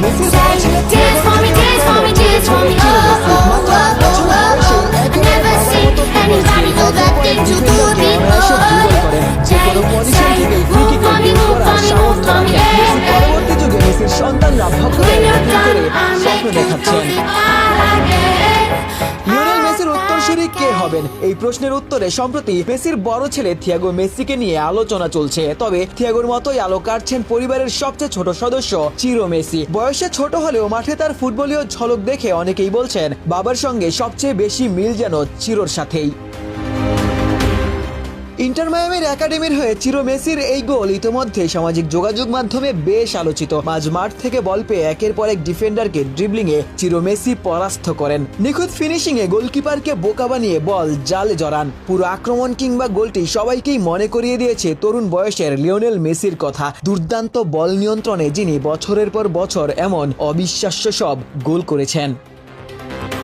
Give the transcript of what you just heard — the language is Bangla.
মেসির বড় ছেলে Dance for me, dance for me, dance for me. Oh, oh, oh, oh, oh. I never seen anybody do that thing you do before. Say, move for me, move for me, move for me, Messi yeah. পরবর্তী যুগে মেসির সন্তানরা ভক্তদের When you're হ্যাট্রিক done, করে I'll স্বপ্ন make you দেখাচ্ছেন। feel all again. লিওনেল মেসির উত্তরসূরি কে হবেন, এই প্রশ্নের উত্তরে সম্প্রতি মেসির বড় ছেলে থিয়াগো মেসিকে নিয়ে আলোচনা চলছে। তবে থিয়াগোর মতোই আলো কাটছেন পরিবারের সবচেয়ে ছোট সদস্য চিরো মেসি। বয়সে ছোট হলেও মাঠে তার ফুটবলীয় ঝলক দেখে অনেকেই বলছেন বাবার সঙ্গে সবচেয়ে বেশি মিল যেন চিরোর সাথেই। ইন্টার মায়ামির একাডেমির হয়ে চিরো মেসির এই গোল ইতোমধ্যে সামাজিক যোগাযোগ মাধ্যমে বেশ আলোচিত। মাঝ মাঠ থেকে বল পেয়ে একের পর এক ডিফেন্ডারকে ড্রিবলিংয়ে চিরো মেসি পরাস্ত করেন। নিখুঁত ফিনিশিংয়ে গোলকিপারকে বোকা বানিয়ে বল জালে জড়ান। পুরো আক্রমণ কিংবা গোলটি সবাইকেই মনে করিয়ে দিয়েছে তরুণ বয়সের লিওনেল মেসির কথা। দুর্দান্ত বল নিয়ন্ত্রণে যিনি বছরের পর বছর এমন অবিশ্বাস্য সব গোল করেছেন।